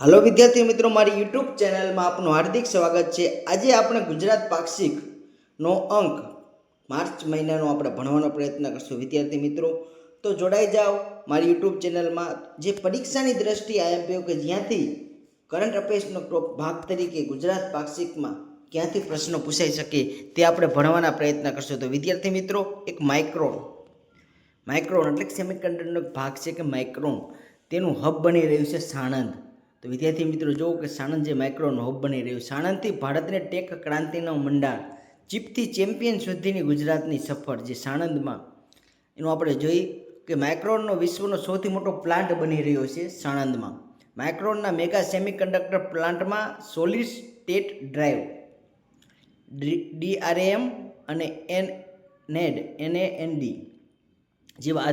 હાલો વિદ્યાર્થી મિત્રો, મારી યુટ્યુબ ચેનલમાં આપનું હાર્દિક સ્વાગત છે। આજે આપણે ગુજરાત પાક્ષિકનો અંક માર્ચ મહિનાનો આપણે ભણવાનો પ્રયત્ન કરશું। વિદ્યાર્થી મિત્રો તો જોડાઈ જાઓ મારી યુટ્યુબ ચેનલમાં। જે પરીક્ષાની દ્રષ્ટિએ આઈએમપીઓ કે જ્યાંથી કરંટ અફેર્સનો ભાગ તરીકે ગુજરાત પાક્ષિકમાં ક્યાંથી પ્રશ્નો પૂછાઈ શકે તે આપણે ભણવાના પ્રયત્ન કરશું। તો વિદ્યાર્થી મિત્રો, એક માઇક્રોન એટલે કે સેમિકન્ડક્ટરનો ભાગ છે કે માઇક્રોન, તેનું હબ બની રહ્યું છે સાણંદ। તો વિદ્યાર્થી મિત્રો જુઓ કે સાણંદ જે માઇક્રોનનું હબ બની રહ્યું, સાણંદથી ભારતને ટેક ક્રાંતિનો મંડાણ, ચીપથી ચેમ્પિયન સુધીની ગુજરાતની સફર, જે સાણંદમાં એનું આપણે જોઈએ કે માઇક્રોનનો વિશ્વનો સૌથી મોટો પ્લાન્ટ બની રહ્યો છે સાણંદમાં। માઇક્રોનના મેગા સેમિકન્ડક્ટર પ્લાન્ટમાં સોલિડ સ્ટેટ ડ્રાઈવ DRAM અને NAND જેવા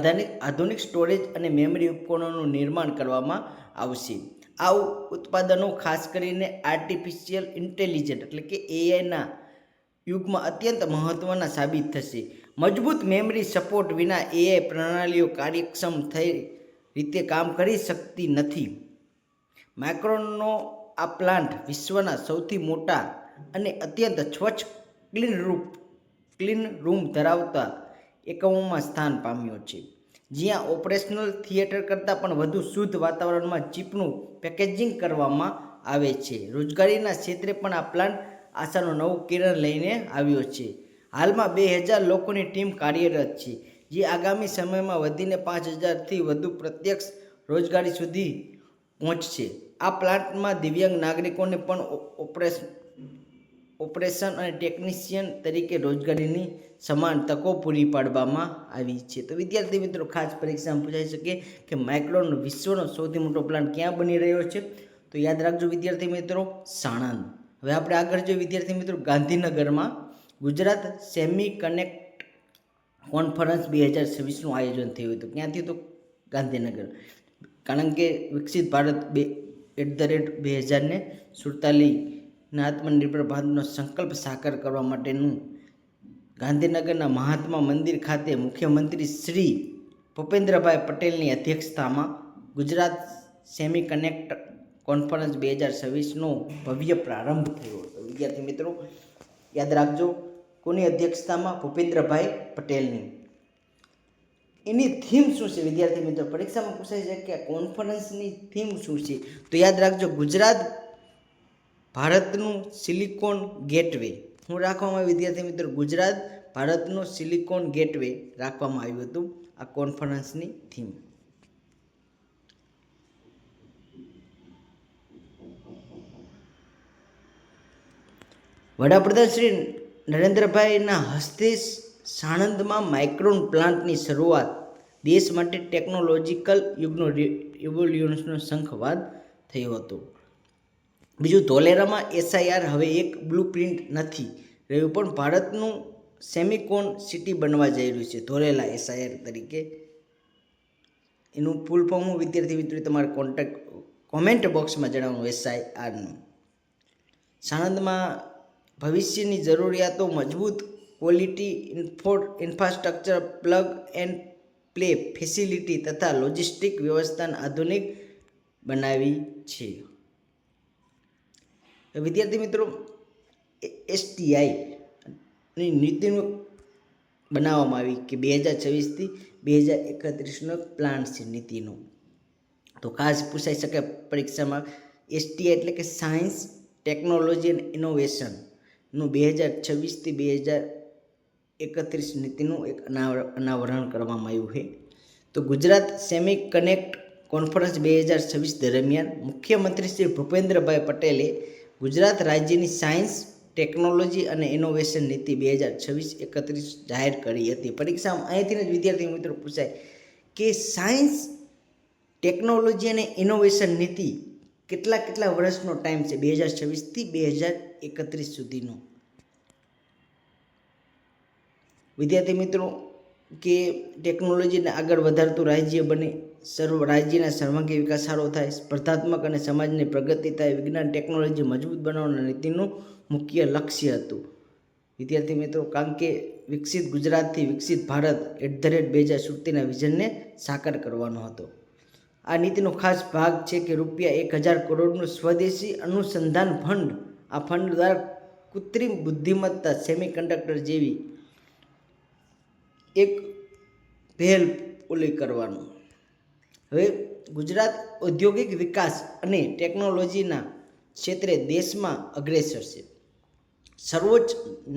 આધુનિક સ્ટોરેજ અને મેમરી ઉપકરણોનું નિર્માણ કરવામાં આવશે। આ ઉત્પાદનો ખાસ કરીને આર્ટિફિશિયલ ઇન્ટેલિજન્સ એટલે કે એઆઈના યુગમાં અત્યંત મહત્ત્વના સાબિત થશે। મજબૂત મેમરી સપોર્ટ વિના એઆઈ પ્રણાલીઓ કાર્યક્ષમ થઈ રીતે કામ કરી શકતી નથી। માઇક્રોનનો આ પ્લાન્ટ વિશ્વના સૌથી મોટા અને અત્યંત સ્વચ્છ ક્લીન રૂમ ધરાવતા એકમોમાં સ્થાન પામ્યો છે, જ્યાં ઓપરેશનલ થિયેટર કરતાં પણ વધુ શુદ્ધ વાતાવરણમાં ચીપનું પેકેજિંગ કરવામાં આવે છે। રોજગારીના ક્ષેત્રે પણ આ પ્લાન્ટ આશાનું નવું કિરણ લઈને આવ્યો છે। હાલમાં 2000 લોકોની ટીમ કાર્યરત છે, જે આગામી સમયમાં વધીને 5000થી વધુ પ્રત્યક્ષ રોજગારી સુધી પહોંચશે। આ પ્લાન્ટમાં દિવ્યાંગ નાગરિકોને પણ ઓપરેશન અને ટેકનિશિયન તરીકે રોજગારીની સમાન તકો પૂરી પાડવામાં આવી છે। તો વિદ્યાર્થી મિત્રો, ખાસ પરીક્ષામાં પૂછાઈ શકે કે માઇક્રોન વિશ્વનો સૌથી મોટો પ્લાન્ટ ક્યાં બની રહ્યો છે? તો યાદ રાખજો વિદ્યાર્થી મિત્રો, સાણંદ। હવે આપણે આગળ જોઈએ વિદ્યાર્થી મિત્રો, ગાંધીનગરમાં ગુજરાત સેમી કનેક્ટ કોન્ફરન્સ 2026નું આયોજન થયું હતું। ક્યાંથી? તો ગાંધીનગર। કારણ કે વિકસિત ભારત 2047ના આત્મનિર્ભર ભારતનો સંકલ્પ સાકાર કરવા માટેનું ગાંધીનગરના મહાત્મા મંદિર ખાતે મુખ્યમંત્રી શ્રી ભૂપેન્દ્રભાઈ પટેલની અધ્યક્ષતામાં ગુજરાત સેમી કનેક્ટ કોન્ફરન્સ 2026નો ભવ્ય પ્રારંભ થયો હતો। વિદ્યાર્થી મિત્રો યાદ રાખજો, કોની અધ્યક્ષતામાં? ભૂપેન્દ્રભાઈ પટેલની। એની થીમ શું છે વિદ્યાર્થી મિત્રો? પરીક્ષામાં પૂછાય છે કે આ કોન્ફરન્સની થીમ શું છે? તો યાદ રાખજો, ગુજરાત ભારતનું સિલિકોન ગેટવે। શું રાખવામાં આવ્યું વિદ્યાર્થી મિત્રો? ગુજરાત ભારતનું સિલિકોન ગેટવે રાખવામાં આવ્યું હતું આ કોન્ફરન્સની થીમ। વડાપ્રધાન શ્રી નરેન્દ્રભાઈના હસ્તે સાણંદમાં માઇક્રોન પ્લાન્ટની શરૂઆત દેશ માટે ટેકનોલોજીકલ યુગનો રિવોલ્યુશનનો શંખવાદ થયો હતો। બીજું, ધોલેરામાં SIR હવે એક બ્લુ પ્રિન્ટ નથી રહ્યું, પણ ભારતનું સેમિકોન સિટી બનવા જઈ રહ્યું છે ધોલેરા SIR તરીકે। એનું ફૂલ ફોર્મ વિદ્યાર્થી મિત્રો તમારે કોમેન્ટ બોક્સમાં જણાવવાનું SIRનું। સાણંદમાં ભવિષ્યની જરૂરિયાતો મજબૂત quality infrastructure, plug and play facility તથા લોજિસ્ટિક વ્યવસ્થાને આધુનિક બનાવી છે। વિદ્યાર્થી મિત્રો, STI ની નીતિનું બનાવવામાં આવી કે 2026થી 2031નો પ્લાન છે નીતિનો। તો ખાસ પૂછાઈ શકે પરીક્ષામાં, STI એટલે કે સાયન્સ, ટેકનોલોજી એન્ડ ઇનોવેશનનું 2026થી 2031 નીતિનું એક અનાવરણ કરવામાં આવ્યું છે। તો ગુજરાત સેમી કનેક્ટ કોન્ફરન્સ 2026 દરમિયાન મુખ્યમંત્રી શ્રી ભૂપેન્દ્રભાઈ પટેલે ગુજરાત રાજ્યની સાયન્સ, ટેકનોલોજી અને ઇનોવેશન નીતિ 2026-31 જાહેર કરી હતી। પરીક્ષામાં અહીંથી જ વિદ્યાર્થી મિત્રો પૂછાય કે સાયન્સ, ટેકનોલોજી અને ઇનોવેશન નીતિ કેટલા વર્ષનો ટાઈમ છે? 2026થી 2031 સુધીનો। વિદ્યાર્થી મિત્રો, કે ટેકનોલોજીને આગળ વધારતું રાજ્ય બને, રાજ્યના સર્વાંગી વિકાસ સારો થાય, સ્પર્ધાત્મક અને સમાજની પ્રગતિ થાય, વિજ્ઞાન ટેકનોલોજી મજબૂત બનાવવાના નીતિનું મુખ્ય લક્ષ્ય હતું વિદ્યાર્થી મિત્રો। કારણ કે વિકસિત ગુજરાતથી વિકસિત ભારત @ 2047ના વિઝનને સાકાર કરવાનો હતો। આ નીતિનો ખાસ ભાગ છે કે ₹1000 કરોડનું સ્વદેશી અનુસંધાન ફંડ. આ ફંડ દ્વારા કૃત્રિમ બુદ્ધિમત્તા, સેમિકન્ડક્ટર જેવી એક પહેલ ઓલી કરવાનું. હવે ગુજરાત ઔદ્યોગિક વિકાસ અને ટેકનોલોજીના ક્ષેત્રે દેશમાં અગ્રેસર છે. સર્વોચ્ચ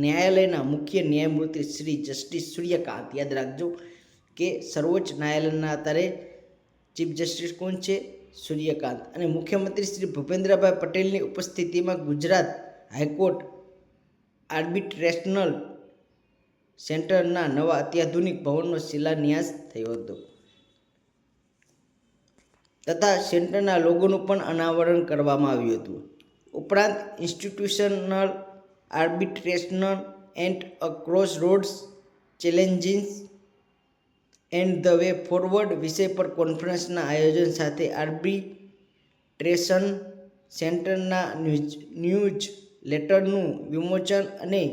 ન્યાયાલયના મુખ્ય ન્યાયમૂર્તિ શ્રી જસ્ટિસ સૂર્યકાંત, યાદ રાખજો કે સર્વોચ્ચ ન્યાયાલયના અત્યારે ચીફ જસ્ટિસ કોણ છે? સૂર્યકાંત. અને મુખ્યમંત્રી શ્રી ભૂપેન્દ્રભાઈ પટેલની ઉપસ્થિતિમાં ગુજરાત હાઈકોર્ટ આર્બિટ્રેશનલ સેન્ટરના નવા અત્યાધુનિક ભવનનો શિલાન્યાસ થયો હતો તથા સેન્ટરના લોગોનું પણ અનાવરણ કરવામાં આવ્યું હતું. ઉપરાંત institutional arbitration and a cross rods challenges and the way forward વિષય પર કોન્ફરન્સના આયોજન સાથે આર્બિટ્રેશન સેન્ટરના ન્યૂઝ લેટરનું વિમોચન અને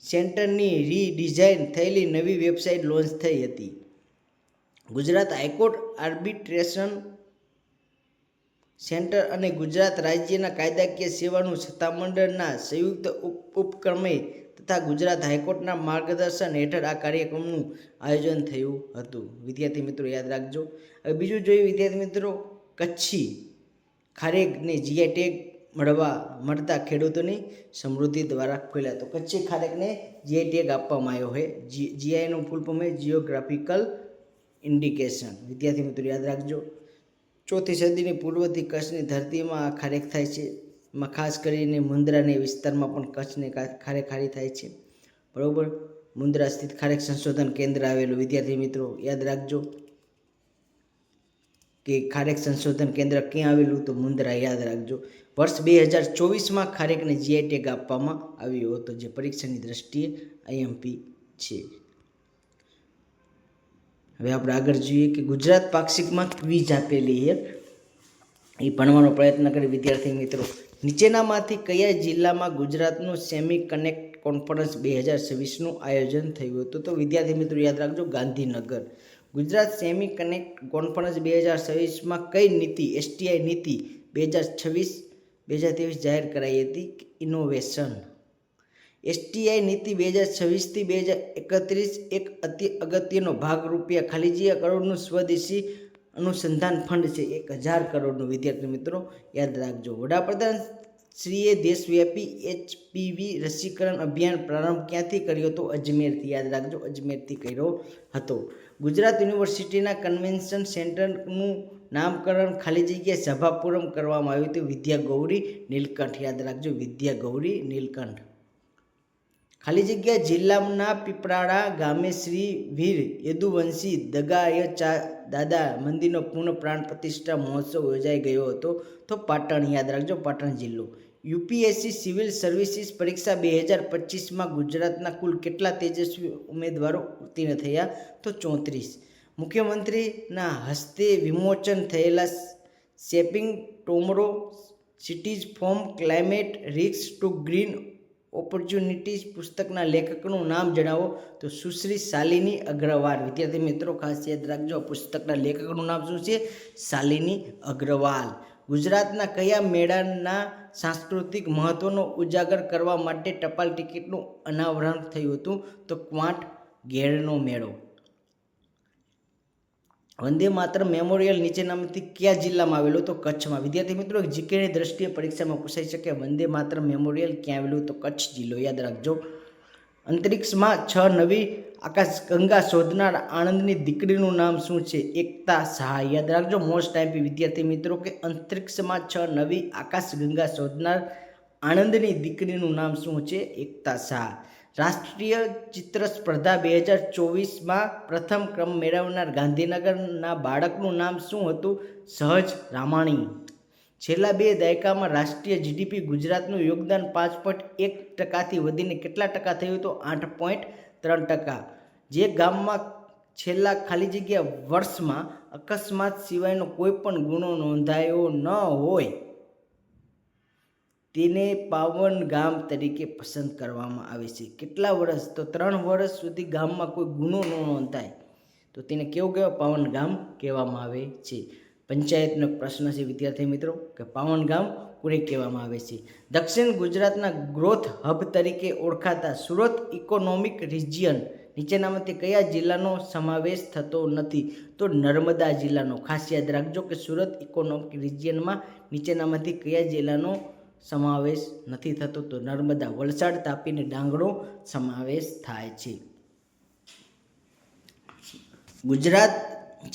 સેન્ટરની રીડિઝાઇન થયેલી નવી વેબસાઇટ લોન્ચ થઈ હતી. ગુજરાત હાઈકોર્ટ આર્બિટ્રેશન સેન્ટર અને ગુજરાત રાજ્યના કાયદાકીય સેવાનું સત્તામંડળના સંયુક્ત ઉપક્રમે તથા ગુજરાત હાઈકોર્ટના માર્ગદર્શન હેઠળ આ કાર્યક્રમનું આયોજન થયું હતું. વિદ્યાર્થી મિત્રો યાદ રાખજો. હવે બીજું જોઈએ વિદ્યાર્થી મિત્રો, કચ્છી ખારેકને જીઆઈ ટેગ મળતા ખેડૂતોની સમૃદ્ધિ દ્વારા ખોલ્યા. તો કચ્છી ખારેકને જીઆઈ ટેગ આપવામાં આવ્યો હોય. જીઆઈનું ફૂલ ફોર્મ જિયોગ્રાફિકલ ઇન્ડિકેશન. વિદ્યાર્થી મિત્રો યાદ રાખજો. 4મી સદીની પૂર્વથી કચ્છની ધરતીમાં આ ખારેક થાય છે. એમાં ખાસ કરીને મુન્દ્રાને વિસ્તારમાં પણ કચ્છને ખારેખારી થાય છે. બરાબર. મુન્દ્રા સ્થિત ખારેક સંશોધન કેન્દ્ર આવેલું. વિદ્યાર્થી મિત્રો યાદ રાખજો કે ખારેક સંશોધન કેન્દ્ર ક્યાં આવેલું? તો મુન્દ્રા. યાદ રાખજો. વર્ષ 2024માં ખારેકને જીઆઈ ટેગ આપવામાં આવ્યો હતો, જે પરીક્ષાની દ્રષ્ટિએ આઈએમપી છે. હવે આપણે આગળ જોઈએ કે ગુજરાત પાક્ષિકમાં ક્વિઝ આપેલી છે, એ ભણવાનો પ્રયત્ન કરી. વિદ્યાર્થી મિત્રો, નીચેનામાંથી કયા જિલ્લામાં ગુજરાતનું સેમી કનેક્ટ કોન્ફરન્સ 2026નું આયોજન થયું હતું? તો વિદ્યાર્થી મિત્રો યાદ રાખજો, Gandhinagar. Gujarat semi connect conference 2026માં કઈ નીતિ, એસટીઆઈ નીતિ 2026-2023 જાહેર કરાઈ હતી? ઇનોવેશન. એસટીઆઈ નીતિ 2026થી 2031 એક અતિ અગત્યનો ભાગ ₹1000 કરોડનું સ્વદેશી અનુસંધાન ફંડ છે. 1000 કરોડનું. વિદ્યાર્થી મિત્રો યાદ રાખજો. વડાપ્રધાન શ્રીએ દેશવ્યાપી HPV રસીકરણ અભિયાન પ્રારંભ ક્યાંથી કર્યો હતો? અજમેરથી. યાદ રાખજો, અજમેરથી કર્યો હતો. ગુજરાત યુનિવર્સિટીના કન્વેન્શન સેન્ટરનું નામકરણ ખાલી જગ્યા સભાપુરમ કરવામાં આવ્યું હતું. વિદ્યાગૌરી નીલકંઠ. યાદ રાખજો, વિદ્યાગૌરી નીલકંઠ. ખાલી જગ્યા જિલ્લાના પીપરાળા ગામે શ્રી વીર યદુવંશી દાદા મંદિરનો પૂર્ણ પ્રાણ પ્રતિષ્ઠા મહોત્સવ યોજાઈ ગયો હતો. તો પાટણ. યાદ રાખજો, પાટણ જિલ્લો. યુપીએસસી સિવિલ સર્વિસીસ પરીક્ષા 2025માં ગુજરાતના કુલ કેટલા તેજસ્વી ઉમેદવારો ઉત્તીર્ણ થયા? તો 34. મુખ્યમંત્રીના હસ્તે વિમોચન થયેલા shaping tomorrow cities from climate risk two green opportunities પુસ્તકના લેખકનું નામ જણાવો? તો સુશ્રી શાલિની અગ્રવાલ. વિદ્યાર્થી મિત્રો ખાસ યાદ રાખજો, પુસ્તકના લેખકનું નામ શું છે? શાલિની અગ્રવાલ. ગુજરાતના કયા મેળાના સાંસ્કૃતિક મહત્વનો ઉજાગર કરવા માટે ટપાલ ટિકિટનું અનાવરણ થયું હતું? તો ક્વાંટ ઘેરનો મેળો. વંદે માતરમ મેમોરિયલ નીચેનામાંથી કયા જિલ્લામાં આવેલો? તો કચ્છમાં. વિદ્યાર્થી મિત્રો જીકેની દ્રષ્ટિએ પરીક્ષામાં પૂછાઈ શકે, વંદે માતરમ મેમોરિયલ ક્યાં આવેલું? તો કચ્છ જિલ્લો. યાદ રાખજો. અંતરિક્ષમાં 6 નવી આકાશગંગા શોધનાર આણંદની દીકરીનું નામ શું છે? એકતા શાહ. યાદ રાખજો, મોસ્ટ આઈમ્પી. વિદ્યાર્થી મિત્રો કે અંતરિક્ષમાં 6 નવી આકાશગંગા શોધનાર આણંદની દીકરીનું નામ શું છે? એકતા શાહ. રાષ્ટ્રીય ચિત્ર સ્પર્ધા 2024માં પ્રથમ ક્રમ મેળવનાર ગાંધીનગરના બાળકનું નામ શું હતું? સહજ રામાણી. છેલ્લા 2 દાયકામાં રાષ્ટ્રીય જીડીપી ગુજરાતનું યોગદાન 5.1%થી વધીને કેટલા ટકા થયું? તો 8.3%. જે ગામમાં છેલ્લા ખાલી જગ્યા વર્ષમાં અકસ્માત સિવાયનો કોઈ પણ ગુનો નોંધાયો ન હોય તેને પાવન ગામ તરીકે પસંદ કરવામાં આવે છે. કેટલા વર્ષ? તો 3 વર્ષ સુધી ગામમાં કોઈ ગુનો ન નોંધાય તો તેને કેવું કહેવાય? પાવન ગામ કહેવામાં આવે છે. પંચાયતનો પ્રશ્ન છે વિદ્યાર્થી મિત્રો કે પાવન ગામ કોને કહેવામાં આવે છે? દક્ષિણ ગુજરાતના ગ્રોથ હબ તરીકે ઓળખાતા સુરત ઇકોનોમિક રિજિયન નીચેનામાંથી કયા જિલ્લાનો સમાવેશ થતો નથી? તો નર્મદા જિલ્લાનો. ખાસ યાદ રાખજો કે સુરત ઇકોનોમિક રિજિયનમાં નીચેનામાંથી કયા જિલ્લાનો સમાવેશ નથી થતો? તો નર્મદા. વલસાડ, તાપી અને ડાંગનો સમાવેશ થાય છે. ગુજરાત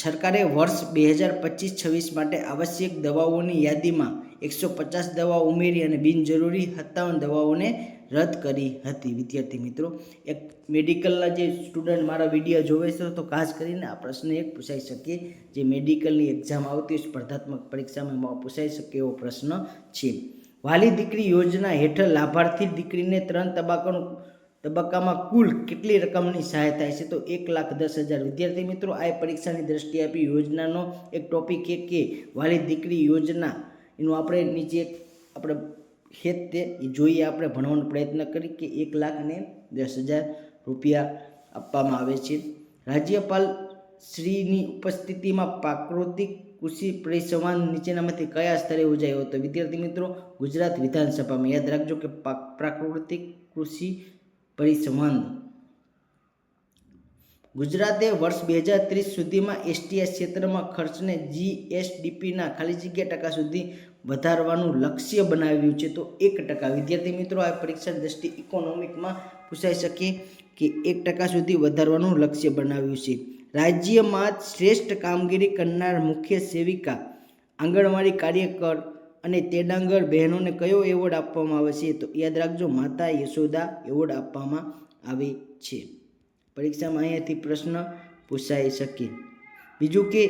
સરકારે વર્ષ 2025-26 માટે આવશ્યક દવાઓની યાદીમાં 150 દવાઓ ઉમેરી અને બિનજરૂરી 57 દવાઓને રદ કરી હતી. વિદ્યાર્થી મિત્રો, એક મેડિકલના જે સ્ટુડન્ટ મારા વિડીયો જોવે છે તો ખાસ કરીને આ પ્રશ્ન એક પૂછાઈ શકે, જે મેડિકલની એક્ઝામ આવતી હોય સ્પર્ધાત્મક પરીક્ષામાં પૂછાઈ શકે એવો પ્રશ્ન છે. વાલી દીકરી યોજના હેઠળ લાભાર્થી દીકરીને 3 તબક્કામાં કુલ કેટલી રકમની સહાય થાય છે? તો 1,10,000. વિદ્યાર્થી મિત્રો, આ પરીક્ષાની દ્રષ્ટિએ આપી યોજનાનો એક ટોપિક કે વાલી દીકરી યોજના, એનું આપણે નીચે આપણે હેત તે જોઈએ, આપણે ભણવાનો પ્રયત્ન કરી કે 1,10,000 રૂપિયા આપવામાં આવે છે. રાજ્યપાલ શ્રીની ઉપસ્થિતિમાં પ્રાકૃતિક કૃષિ પરિસંવાદ નીચેનામાંથી કયા સ્તરે યોજાયો હતો? વિદ્યાર્થી મિત્રો, ગુજરાત વિધાનસભામાં. યાદ રાખજો કે પ્રાકૃતિક કૃષિ પરિસંવાદ. ગુજરાતે વર્ષ 2030 સુધીમાં એસટીએસ ક્ષેત્રમાં ખર્ચને જીએસડીપીના ટકા સુધી વધારવાનું લક્ષ્ય બનાવ્યું છે. તો 1%. વિદ્યાર્થી મિત્રો, આ પરીક્ષા દ્રષ્ટિ ઇકોનોમિકમાં પૂછાઈ શકે કે 1% સુધી વધારવાનું લક્ષ્ય બનાવ્યું છે. રાજ્યમાં શ્રેષ્ઠ કામગીરી કરનાર મુખ્ય સેવિકા, આંગણવાડી કાર્યકર અને તેડાગર બહેનોને કયો એવોર્ડ આપવામાં આવે છે? તો યાદ રાખજો, માતા યશોદા એવોર્ડ આપવામાં આવે છે. પરીક્ષામાં અહીંયાથી પ્રશ્ન પૂછાઈ શકે. બીજું કે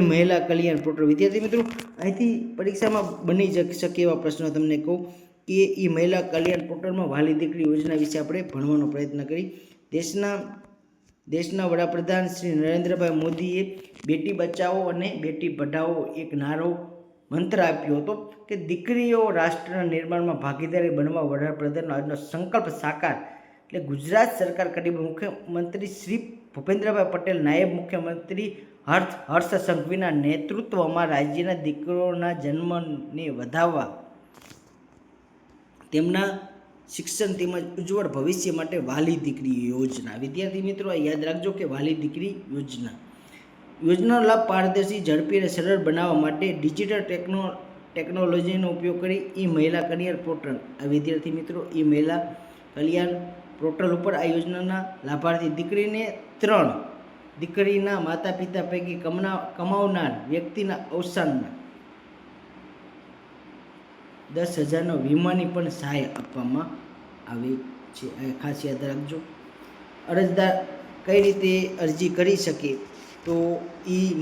મહિલા કલ્યાણ પોર્ટલ. વિદ્યાર્થી મિત્રો, અહીંથી પરીક્ષામાં બની શકે એવા પ્રશ્નો તમને કહું કે મહિલા કલ્યાણ પોર્ટલમાં વાલી દીકરી યોજના વિશે આપણે ભણવાનો પ્રયત્ન કરી. દેશના વડાપ્રધાન શ્રી નરેન્દ્રભાઈ મોદીએ બેટી બચાવો અને બેટી પઢાઓ એક નારો મંત્ર આપ્યો હતો કે દીકરીઓ રાષ્ટ્રના નિર્માણમાં ભાગીદારી બનવા વડાપ્રધાનનો આજનો સંકલ્પ સાકાર. એટલે ગુજરાત સરકાર કરી, મુખ્યમંત્રી શ્રી ભૂપેન્દ્રભાઈ પટેલ, નાયબ મુખ્યમંત્રી હર્ષ સંઘવીના નેતૃત્વમાં રાજ્યના દીકરીઓના જન્મને વધારવા, તેમના શિક્ષણ તેમજ ઉજ્જવળ ભવિષ્ય માટે વાલી દીકરી યોજના. વિદ્યાર્થી મિત્રો, યાદ રાખજો કે વાલી દીકરી યોજનાનો લાભ પારદર્શી, ઝડપી અને સરળ બનાવવા માટે ડિજિટલ ટેકનોલોજીનો ઉપયોગ કરી મહિલા કલ્યાણ પોર્ટલ. આ વિદ્યાર્થી મિત્રો, મહિલા કલ્યાણ પોર્ટલ ઉપર આ યોજનાના લાભાર્થી દીકરીને 3 દીકરીના માતા પિતા પૈકી કમાવનાર વ્યક્તિના અવસાનના 10,000 વીમાની પણ સહાય આપવામાં આવે છે. ખાસ યાદ રાખજો. અરજદાર કઈ રીતે અરજી કરી શકે? તો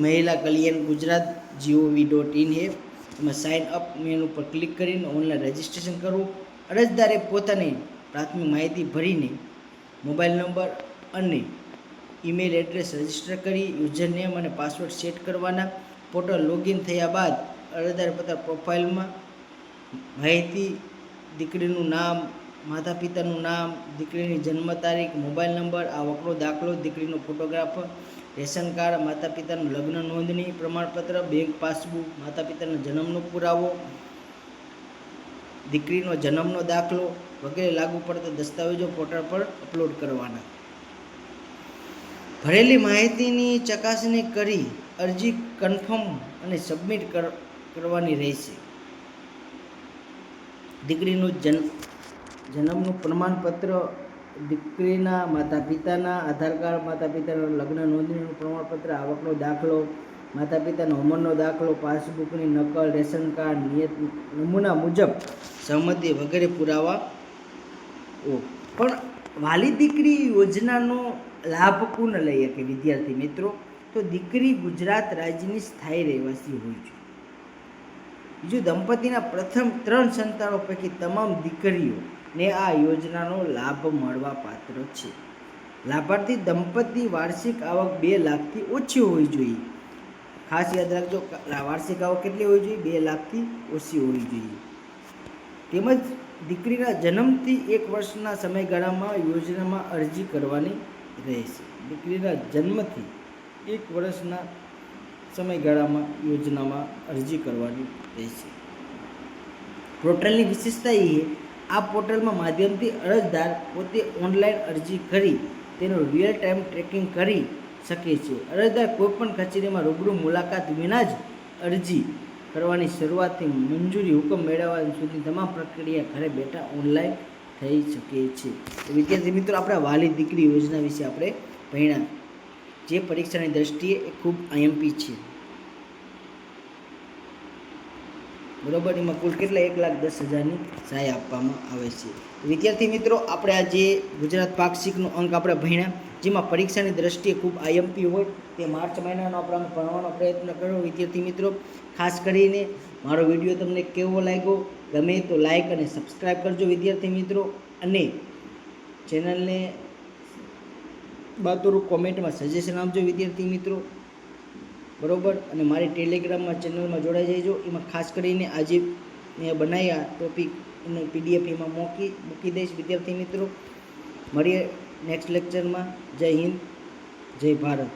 મહિલા કલ્યાણ ગુજરાત gov.in એમાં સાઇન અપ મેનુ પર ક્લિક કરીને ઓનલાઈન રજિસ્ટ્રેશન કરવું. અરજદારે પોતાની પ્રાથમિક માહિતી ભરીને મોબાઈલ નંબર અને ઈમેલ એડ્રેસ રજિસ્ટર કરી યુઝરનેમ અને પાસવર્ડ સેટ કરવાના. પોર્ટલ લોગિન થયા બાદ અરજદારે પોતાના પ્રોફાઇલમાં માહિતી, દીકરીનું નામ, માતા પિતાનું નામ, દીકરીની જન્મ તારીખ, મોબાઈલ નંબર, આવકનો દાખલો, દીકરીનો ફોટોગ્રાફ, રેશન કાર્ડ, માતા પિતાનું લગ્ન નોંધણી પ્રમાણપત્ર, બેંક પાસબુક, માતા પિતાનો જન્મનો પુરાવો, દીકરીનો જન્મનો દાખલો વગેરે લાગુ પડતા દસ્તાવેજો પોર્ટલ પર અપલોડ કરવાના. ભરેલી માહિતીની ચકાસણી કરી અરજી કન્ફર્મ અને સબમિટ કરવાની રહેશે. દીકરીનું જન્મનું પ્રમાણપત્ર, દીકરીના માતા પિતાના આધાર કાર્ડ, માતા પિતાના લગ્ન નોંધણીનું પ્રમાણપત્ર, આવકનો દાખલો, માતા પિતાનો ઉંમરનો દાખલો, પાસબુકની નકલ, રેશન કાર્ડ, નિયત નમૂના મુજબ સહમતિ વગેરે પુરાવા. પણ વાલી દીકરી યોજનાનો લાભ કોણ લઈ શકે? વિદ્યાર્થી મિત્રો, તો દીકરી ગુજરાત રાજ્યની સ્થાયી રહેવાસી હોય છે. બીજું, દંપતીના પ્રથમ 3 સંતાનો પૈકી તમામ દીકરીઓને આ યોજનાનો લાભ મળવા પાત્ર છે. લાભાર્થી દંપતી વાર્ષિક આવક 2 લાખથી ઓછી હોવી જોઈએ. ખાસ યાદ રાખજો, વાર્ષિક આવક કેટલી હોવી જોઈએ? 2 લાખથી ઓછી હોવી જોઈએ. તેમજ દીકરીના જન્મથી 1 વર્ષના સમયગાળામાં યોજનામાં અરજી કરવાની રહેશે. દીકરીના જન્મથી 1 વર્ષના સમયગાળામાં યોજનામાં અરજી કરવાની રહેશે. પોર્ટલની વિશેષતા એ આ પોર્ટલમાં માધ્યમથી અરજદાર પોતે ઓનલાઈન અરજી કરી તેનું રિયલ ટાઈમ ટ્રેકિંગ કરી શકે છે. અરજદાર કોઈપણ કચેરીમાં રૂબરૂ મુલાકાત વિના જ અરજી કરવાની શરૂઆતથી મંજૂરી હુકમ મેળવવા સુધી તમામ પ્રક્રિયા ઘરે બેઠા ઓનલાઈન થઈ શકે છે. વિદ્યાર્થી મિત્રો, આપણા વાલી દીકરી યોજના વિશે આપણે ભણ્યા, જે પરીક્ષાની દ્રષ્ટિએ એ ખૂબ આઈએમપી છે. બરોબર, એમાં કુલ કેટલા 1,10,000ની સહાય આપવામાં આવે છે. વિદ્યાર્થી મિત્રો, આપણે આ જે ગુજરાત પાક્ષિકનો અંક આપણે ભણ્યા, જેમાં પરીક્ષાની દ્રષ્ટિએ ખૂબ આઈએમપી હોય તે માર્ચ મહિનાનો આપણે ભણવાનો પ્રયત્ન કર્યો. વિદ્યાર્થી મિત્રો, ખાસ કરીને મારો વિડીયો તમને કેવો લાગ્યો, ગમે તો લાઈક અને સબસ્ક્રાઈબ કરજો વિદ્યાર્થી મિત્રો, અને ચેનલને બહાદુર કોમેન્ટમાં સજેશન આપજો વિદ્યાર્થી મિત્રો. બરોબર, અને મારી ટેલિગ્રામમાં ચેનલમાં જોડાઈ જજો. એમાં ખાસ કરીને આજે મેં બનાવ્યા ટોપિક એને PDF એમાં મૂકી દઈશ વિદ્યાર્થી મિત્રો. મળીએ નેક્સ્ટ લેક્ચરમાં. જય હિન્દ, જય ભારત.